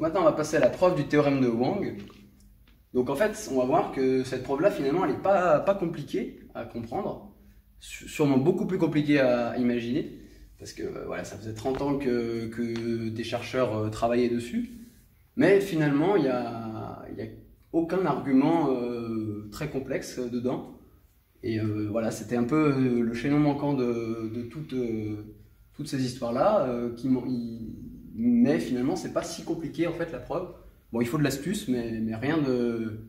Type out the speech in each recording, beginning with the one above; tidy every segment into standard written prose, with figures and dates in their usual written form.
Donc maintenant on va passer à la preuve du théorème de Wang. Donc en fait on va voir que cette preuve là finalement elle n'est pas compliquée à comprendre, sûrement beaucoup plus compliquée à imaginer, parce que voilà, ça faisait 30 ans que des chercheurs travaillaient dessus, mais finalement il y a aucun argument très complexe dedans, et voilà, c'était un peu le chaînon manquant de toutes ces histoires là, mais finalement c'est pas si compliqué en fait la preuve. Bon, il faut de l'astuce, mais rien de...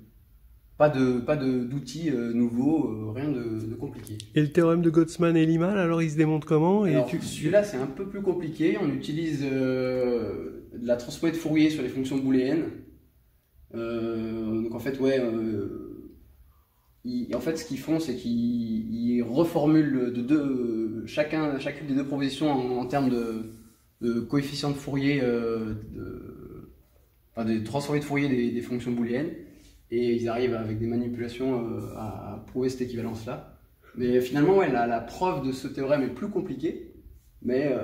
pas d'outils nouveaux, rien de compliqué. Et le théorème de Gotsman et Limal, alors il se démontre comment? Celui-là, c'est un peu plus compliqué. On utilise de la transformée de Fourier sur les fonctions booléennes. Donc en fait, ouais, en fait, ce qu'ils font, c'est qu'ils reformulent chacune des deux propositions en termes de coefficient de Fourier, des transformées de Fourier des fonctions booléennes, et ils arrivent avec des manipulations à prouver cette équivalence-là. Mais finalement, ouais, la preuve de ce théorème est plus compliquée, mais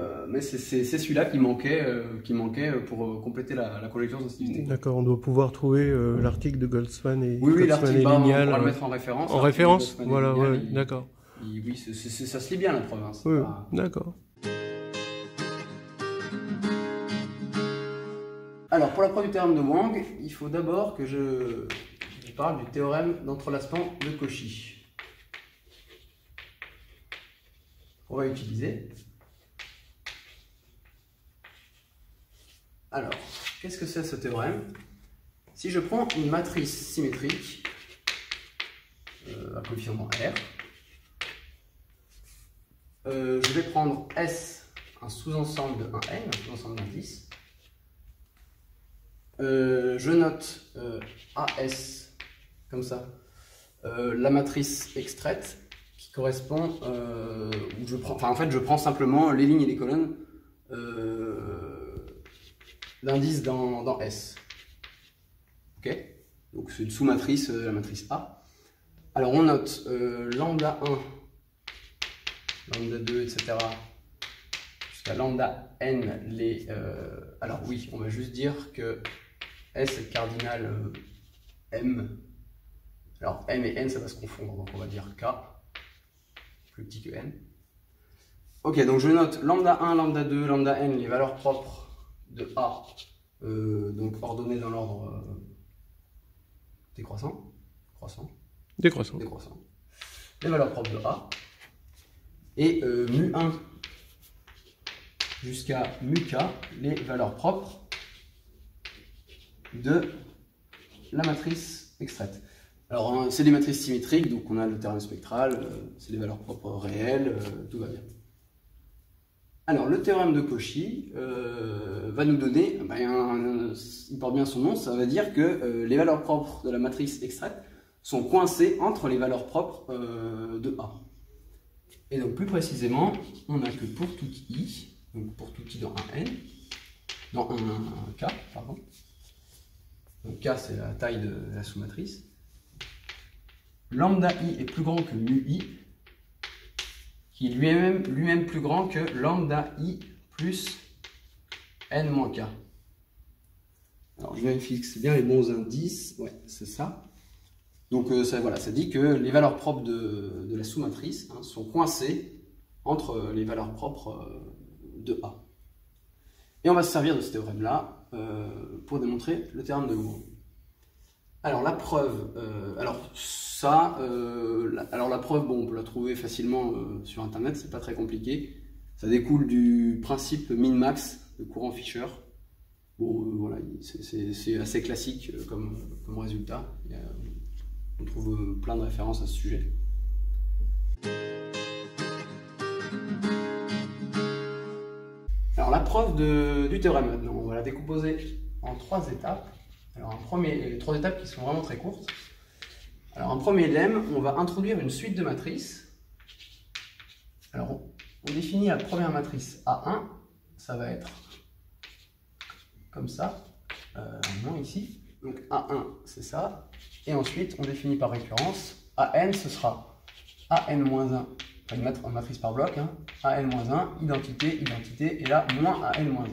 c'est celui-là qui manquait pour compléter la conjecture de sensibilité. D'accord, on doit pouvoir trouver l'article de Gotsman et oui, Limal. L'article, on va le mettre en référence. En référence, voilà, ouais, d'accord. Oui, ça se lit bien la preuve. Hein, oui, d'accord. Alors, pour la preuve du théorème de Wang, il faut d'abord que je parle du théorème d'entrelacement de Cauchy. On va utiliser. Alors, qu'est-ce que c'est ce théorème? Si je prends une matrice symétrique à coefficient dans R, je vais prendre S, un sous-ensemble de 1N, un sous-ensemble d'indices. Je note AS, comme ça, la matrice extraite qui correspond, en fait je prends simplement les lignes et les colonnes d'indices dans S. Ok? Donc c'est une sous-matrice, la matrice A. Alors on note lambda 1, lambda 2, etc. jusqu'à lambda n les... alors oui, on va juste dire que S est le cardinal M. Alors M et N ça va se confondre, donc on va dire K plus petit que N. Ok, donc je note lambda 1, lambda 2, lambda N, les valeurs propres de A, donc ordonnées dans l'ordre décroissant. Décroissant. Les valeurs propres de A. Et mu 1 jusqu'à mu K, les valeurs propres de la matrice extraite. Alors c'est des matrices symétriques, donc on a le théorème spectral, c'est des valeurs propres réelles, tout va bien. Alors le théorème de Cauchy va nous donner, il porte bien son nom, ça veut dire que les valeurs propres de la matrice extraite sont coincées entre les valeurs propres de A. Et donc plus précisément, on a que pour tout I, donc pour tout I dans un N, dans un K, pardon. Donc K c'est la taille de la sous-matrice. Lambda I est plus grand que mu I, qui est lui-même plus grand que lambda I plus N moins K. Alors je vérifie que c'est bien les bons indices, ouais c'est ça. Donc ça dit que les valeurs propres de la sous-matrice sont coincées entre les valeurs propres de A. Et on va se servir de ce théorème-là pour démontrer le théorème de Wang. Alors la preuve, la preuve, bon, on peut la trouver facilement sur internet, c'est pas très compliqué. Ça découle du principe min-max de courant Fisher. Bon, voilà, c'est assez classique comme résultat. On trouve plein de références à ce sujet. Alors la preuve du théorème maintenant, on va la décomposer en 3 étapes. Alors les 3 étapes qui sont vraiment très courtes. Alors en premier lemme, on va introduire une suite de matrices. Alors on définit la première matrice A1, ça va être comme ça, ici. Donc A1 c'est ça, et ensuite on définit par récurrence AN, ce sera AN-1, une matrice par bloc, AN-1, identité, et là moins AN-1.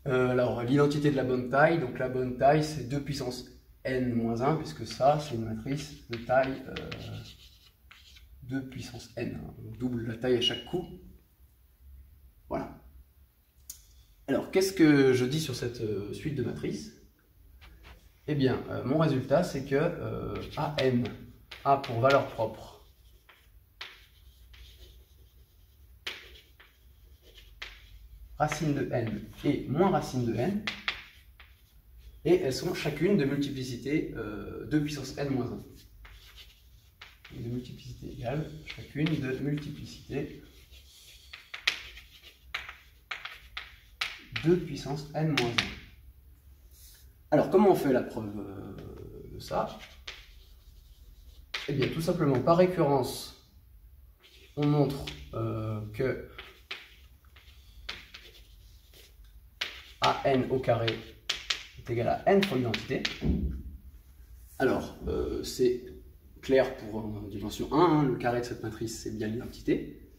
Alors, l'identité de la bonne taille, donc la bonne taille, c'est 2 puissance n-1, puisque ça, c'est une matrice de taille 2 puissance n. On double la taille à chaque coup. Voilà. Alors, qu'est-ce que je dis sur cette suite de matrices? Eh bien, mon résultat, c'est que AN a pour valeur propre racine de n et moins racine de n, et elles sont chacune de multiplicité 2 puissance n moins 1. De multiplicité égale chacune de multiplicité 2 puissance n moins 1. Alors, comment on fait la preuve de ça? Eh bien, tout simplement, par récurrence, on montre que AN au carré est égal à n fois l'identité. Alors, c'est clair pour dimension 1, hein, le carré de cette matrice, c'est bien l'identité.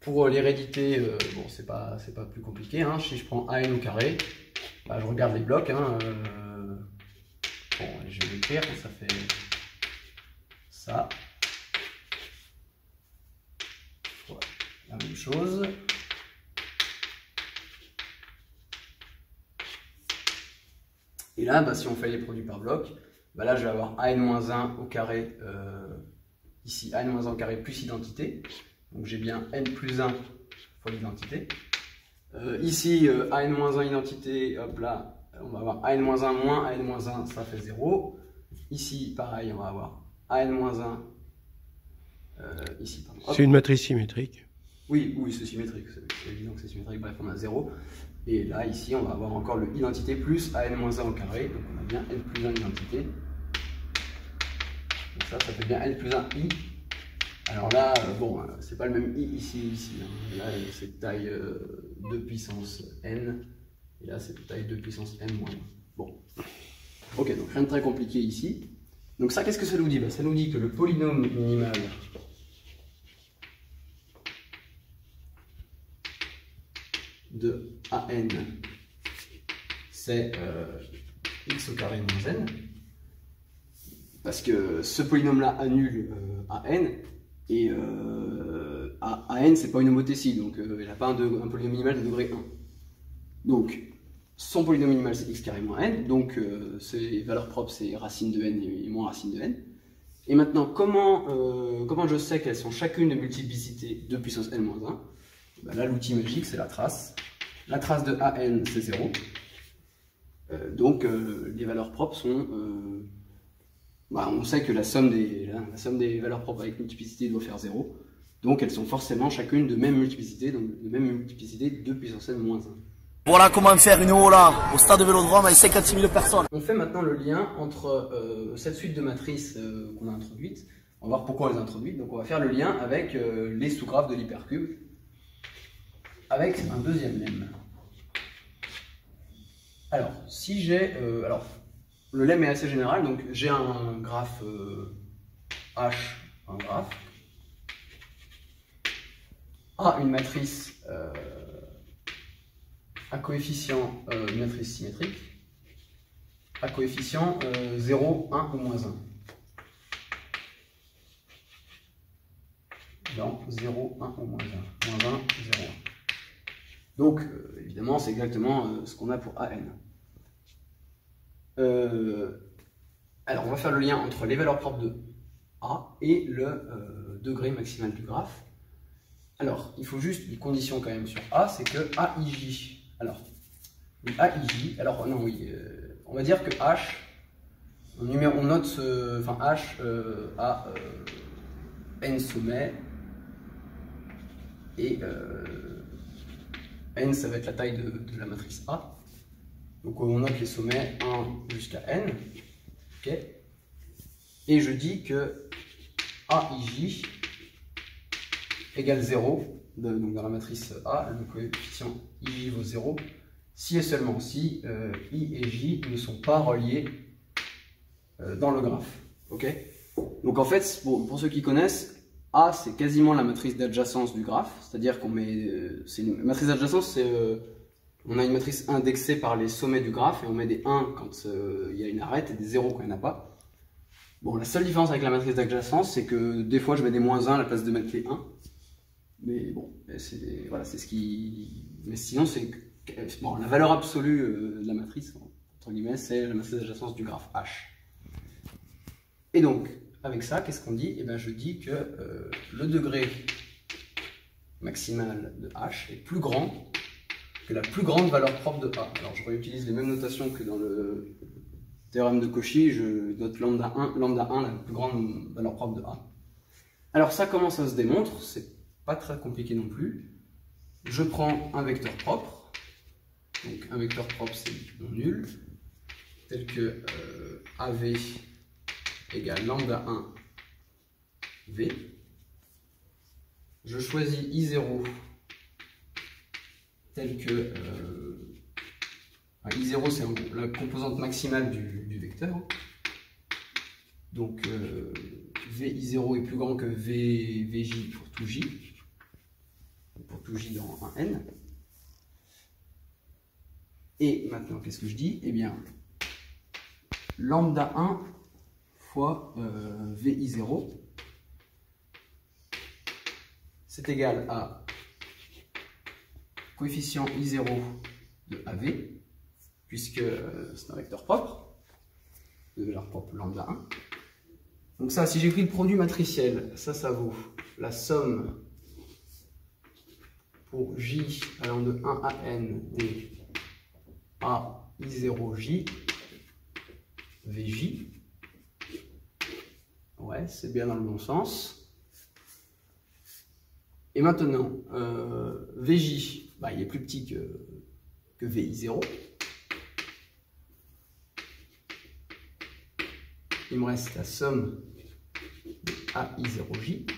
Pour l'hérédité, bon, c'est pas plus compliqué, hein. Si je prends AN au carré, bah, je regarde les blocs, hein, bon, je vais l'écrire, ça fait ça. Voilà, la même chose. Et là, bah, si on fait les produits par bloc, bah, là je vais avoir AN-1 au carré, ici AN-1 au carré plus identité. Donc j'ai bien n plus 1 fois l'identité. Ici, AN-1 identité, hop là, on va avoir AN-1 moins AN-1, ça fait 0. Ici, pareil, on va avoir AN-1, ici, pardon. C'est une matrice symétrique. Oui, oui, c'est symétrique, c'est évident que c'est symétrique, bref, on a 0. Et là, ici, on va avoir encore le identité plus AN-1 au carré, donc on a bien n plus 1 identité. Donc ça fait bien n plus 1 i. Alors là, bon, c'est pas le même i ici, hein. Là, c'est taille 2 puissance n, et là, c'est taille 2 puissance n moins 1. Bon. Ok, donc rien de très compliqué ici. Donc ça, qu'est-ce que ça nous dit? Bah, ça nous dit que le polynôme minimal de AN, c'est x au carré moins n, parce que ce polynôme-là annule AN, et AN, c'est pas une homothétie, donc il n'a pas un polynôme minimal de degré 1. Donc, son polynôme minimal, c'est x carré moins n, donc ses valeurs propres, c'est racine de n et moins racine de n. Et maintenant, comment je sais qu'elles sont chacune de multiplicité 2 puissance n moins 1? Ben là, l'outil magique, c'est la trace. La trace de AN, c'est 0. Donc, les valeurs propres sont... on sait que la somme des valeurs propres avec multiplicité doit faire 0. Donc, elles sont forcément chacune de même multiplicité, donc de même multiplicité 2 puissance n moins 1. Voilà comment faire une eau là, au stade de Vélodrome avec 56 000 personnes. On fait maintenant le lien entre cette suite de matrices qu'on a introduites. On va voir pourquoi on les a introduites. Donc, on va faire le lien avec les sous-graphes de l'hypercube, avec un deuxième lemme. Alors, si j'ai... le lemme est assez général, donc j'ai un graphe H, un graphe, A, une matrice à coefficient, une matrice symétrique, à coefficient 0, 1 ou moins 1. Dans 0, 1 ou moins 1. Moins 1, 0, 1. Donc, évidemment, c'est exactement ce qu'on a pour AN. Alors, on va faire le lien entre les valeurs propres de A et le degré maximal du graphe. Alors, il faut juste une condition quand même sur A, c'est que AIJ. Alors, AIJ, alors non, oui, on va dire que H, on note H a n sommets, et n, ça va être la taille de la matrice A. Donc on note les sommets 1 jusqu'à n. Okay. Et je dis que AIJ égale 0. Donc dans la matrice A, le coefficient IJ vaut 0. Si et seulement si I et J ne sont pas reliés dans le graphe. Okay. Donc en fait, pour ceux qui connaissent, A, c'est quasiment la matrice d'adjacence du graphe, c'est-à-dire qu'on met... c'est une matrice d'adjacence, On a une matrice indexée par les sommets du graphe et on met des 1 quand il y a une arête et des 0 quand il n'y en a pas. Bon, la seule différence avec la matrice d'adjacence, c'est que des fois je mets des -1 à la place de mettre les 1. Mais bon, voilà, c'est ce qui... Mais sinon, c'est... Bon, la valeur absolue de la matrice, entre guillemets, c'est la matrice d'adjacence du graphe H. Et donc, avec ça, qu'est-ce qu'on dit? Eh bien, je dis que le degré maximal de H est plus grand que la plus grande valeur propre de A. Alors, je réutilise les mêmes notations que dans le théorème de Cauchy, je note lambda 1, la plus grande valeur propre de A. Alors, ça, comment ça se démontre? C'est pas très compliqué non plus. Je prends un vecteur propre. Donc, un vecteur propre, c'est mon nul, tel que AV égale lambda 1 V. Je choisis I0 tel que I0 c'est la composante maximale du vecteur. Donc VI0 est plus grand que VJ pour tout J dans un N. Et maintenant qu'est-ce que je dis? Eh bien lambda 1 fois VI0, c'est égal à coefficient I0 de AV, puisque c'est un vecteur propre, de valeur propre lambda 1. Donc ça, si j'écris le produit matriciel, ça vaut la somme pour J allant de 1 à N des A I0J VJ. Ouais, c'est bien dans le bon sens. Et maintenant, VJ, bah, il est plus petit que VI0. Il me reste la somme de AI0J.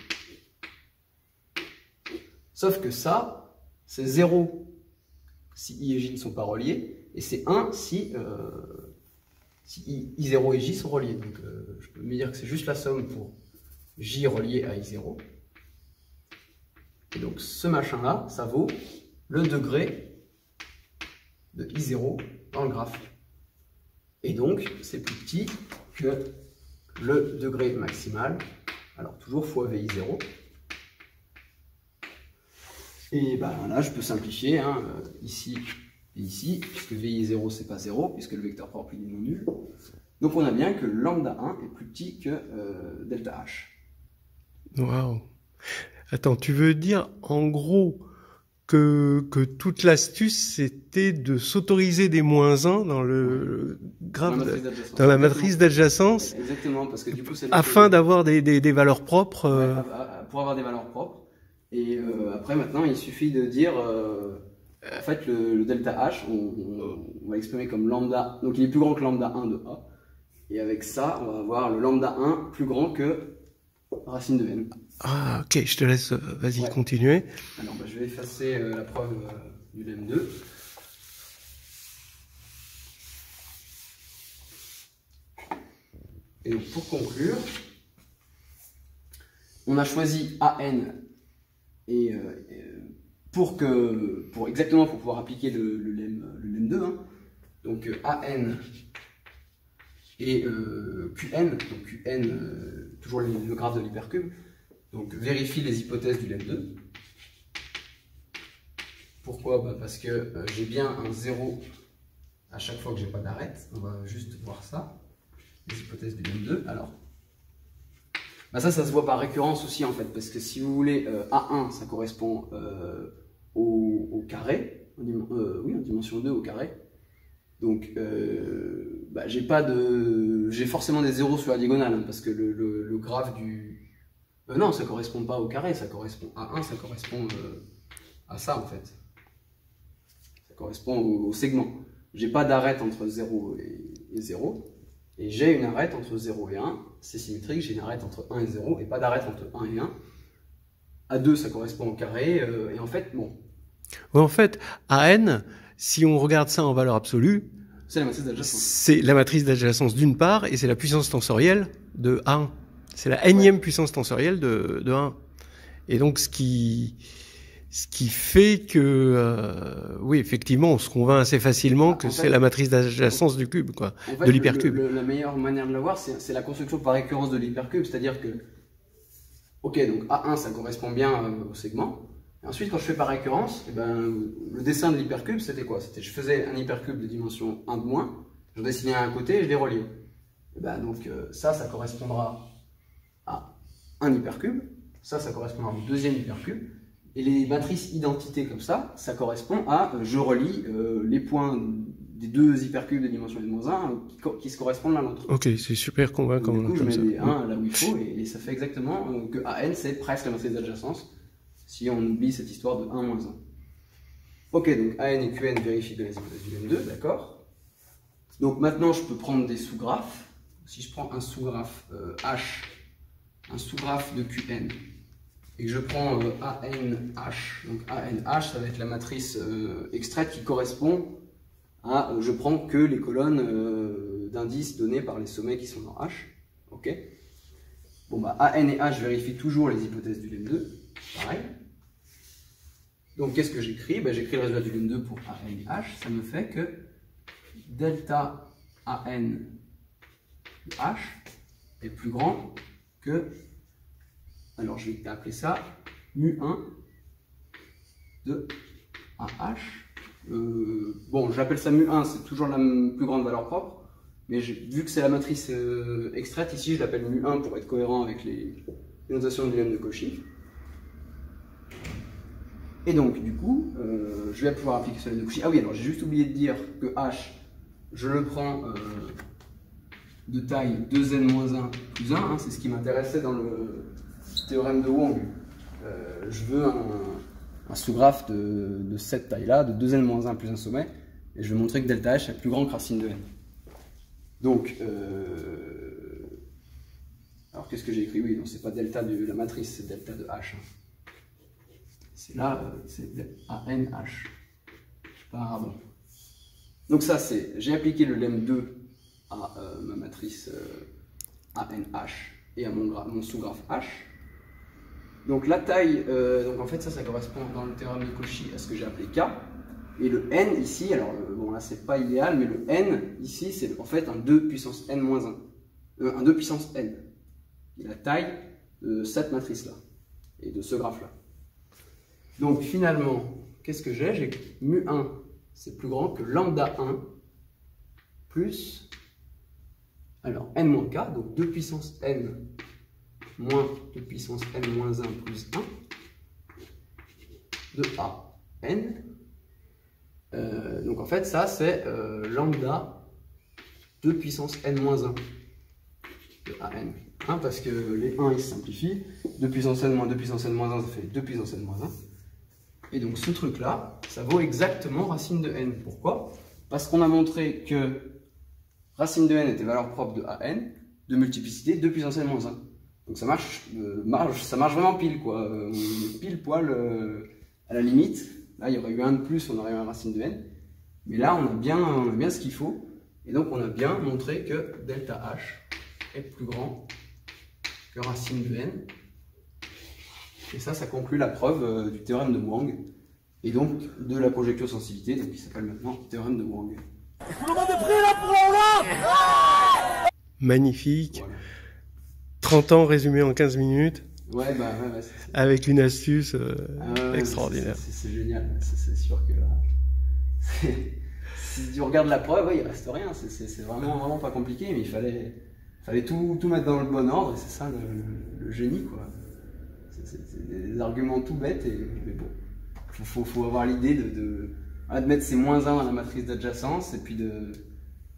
Sauf que ça, c'est 0 si I et J ne sont pas reliés, et c'est 1 si I0 et J sont reliés. Donc je peux me dire que c'est juste la somme pour J relié à I0. Et donc ce machin-là, ça vaut le degré de I0 dans le graphe. Et donc c'est plus petit que le degré maximal, alors toujours fois VI0. Et ben là je peux simplifier, hein, ici et ici, puisque VI0 c'est pas 0, puisque le vecteur propre il est non nul. Donc on a bien que lambda 1 est plus petit que delta H. Waouh. Attends, tu veux dire en gros que toute l'astuce c'était de s'autoriser des -1 dans le graphe, dans la matrice d'adjacence, exactement, parce que du coup c'est afin d'avoir des valeurs propres. Ouais, pour avoir des valeurs propres. Et après maintenant il suffit de dire en fait le delta H on va l'exprimer comme lambda, donc il est plus grand que lambda 1 de A. Et avec ça, on va avoir le lambda 1 plus grand que racine de n. Ah, ok, je te laisse, vas-y, ouais. Continuer. Alors, bah, je vais effacer la preuve du lemme 2. Et donc, pour conclure, on a choisi AN et exactement pour pouvoir appliquer le lemme 2. Hein. Donc, AN et QN, donc QN, toujours le graphe de l'hypercube, donc vérifie les hypothèses du lemme 2. Pourquoi? Bah parce que j'ai bien un 0 à chaque fois que j'ai pas d'arête. On va juste voir ça, les hypothèses du lemme 2. Alors, bah ça se voit par récurrence aussi en fait, parce que si vous voulez, A1 ça correspond au carré, oui, en dimension 2 au carré. Donc, bah, j'ai forcément des zéros sur la diagonale, hein, parce que le graphe du... non, ça correspond pas au carré, ça correspond à 1, ça correspond à ça en fait. Ça correspond au segment. J'ai pas d'arête entre 0 et 0, et j'ai une arête entre 0 et 1, c'est symétrique, j'ai une arête entre 1 et 0, et pas d'arête entre 1 et 1. A2, ça correspond au carré, et en fait, bon. Ouais, en fait, AN... Si on regarde ça en valeur absolue, c'est la matrice d'adjacence. C'est la matrice d'adjacence d'une part, et c'est la puissance tensorielle de A1. C'est la énième puissance tensorielle de A1. Et donc, ce qui Ce qui fait que, oui, effectivement, on se convainc assez facilement que c'est la matrice d'adjacence du cube, quoi, en fait, de l'hypercube. La meilleure manière de la voir, c'est la construction par récurrence de l'hypercube, c'est-à-dire que, ok, donc A1, ça correspond bien au segment. Et ensuite, quand je fais par récurrence, eh ben, le dessin de l'hypercube, c'était quoi? C'était je faisais un hypercube de dimension 1 de moins, je dessinais à un côté et je les reliais. Et ben, donc ça correspondra à un hypercube, ça correspondra au deuxième hypercube, et les matrices identités comme ça correspond à je relie les points des deux hypercubes de dimension n-1 qui se correspondent l'un à l'autre. Ok, c'est super convaincant. Du coup, je mets les 1 là où il faut, et ça fait exactement que AN, c'est presque la matrice d'adjacence, si on oublie cette histoire de 1 moins 1. Ok, donc AN et QN vérifient bien les hypothèses du M2, d'accord. Donc maintenant, je peux prendre des sous-graphes. Si je prends un sous-graphe H, un sous-graphe de QN, et que je prends ANH, donc ANH, ça va être la matrice extraite qui correspond à, je prends que les colonnes d'indices données par les sommets qui sont dans H, ok. Bon bah AN et H vérifient toujours les hypothèses du LEM2, pareil. Donc qu'est-ce que j'écris? Bah, j'écris le résultat du LEM2 pour AN et H, ça me fait que delta AN de H est plus grand que, alors je vais appeler ça mu1 de AH. Bon, j'appelle ça mu1, c'est toujours la plus grande valeur propre, mais vu que c'est la matrice extraite, ici je l'appelle mu1 pour être cohérent avec les notations du lemme de Cauchy. Et donc, du coup, je vais pouvoir appliquer ce lemme de Cauchy. Ah oui, alors j'ai juste oublié de dire que H, je le prends de taille 2n-1 plus 1, hein, c'est ce qui m'intéressait dans le théorème de Wang. Je veux un sous-graphe de cette taille-là, de 2n-1 plus un sommet, et je vais montrer que delta h est plus grand que racine de n. Donc, alors qu'est-ce que j'ai écrit? Oui, non, c'est pas delta de la matrice, c'est delta de h. Hein. C'est là, c'est ANH. Pardon. Donc ça, c'est, j'ai appliqué le lemme 2 à ma matrice ANH et à mon sous-graphe H. Donc la taille, donc en fait ça correspond dans le théorème de Cauchy à ce que j'ai appelé K. Et le n ici, alors bon là c'est pas idéal, mais le n ici c'est en fait un 2 puissance n-1. Un 2 puissance n. Qui est la taille de cette matrice-là. Et de ce graphe-là. Donc finalement, qu'est-ce que j'ai? J'ai mu1, c'est plus grand que lambda 1 plus, alors n-k, donc 2 puissance n moins 2 puissance n moins 1 plus 1 de a n. Donc en fait ça c'est lambda 2 puissance n moins 1 de a n. Hein, parce que les 1 ils se simplifient, 2 puissance n moins 2 puissance n moins 1 ça fait 2 puissance n moins 1. Et donc ce truc là, ça vaut exactement racine de n. Pourquoi? Parce qu'on a montré que racine de n était valeur propre de a n de multiplicité 2 puissance n moins 1. Donc ça marche vraiment pile quoi. On est pile poil à la limite. Là il y aurait eu un de plus, on aurait eu un racine de n. Mais là on a bien ce qu'il faut. Et donc on a bien montré que delta h est plus grand que racine de n. Et ça conclut la preuve du théorème de Wang. Et donc de la conjecture sensibilité, donc qui s'appelle maintenant théorème de Wang. Magnifique. Voilà. 30 ans résumé en 15 minutes. Ouais, bah ouais, avec une astuce extraordinaire. C'est génial, c'est sûr que là. Si tu regardes la preuve, ouais, il reste rien. C'est vraiment pas compliqué, mais il fallait tout mettre dans le bon ordre, et c'est ça le génie, quoi. C'est des arguments tout bêtes, mais bon, faut avoir l'idée de mettre ces moins 1 dans la matrice d'adjacence, et puis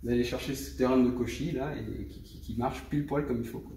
d'aller chercher ce théorème de Cauchy, là, et qui marche pile poil comme il faut, quoi.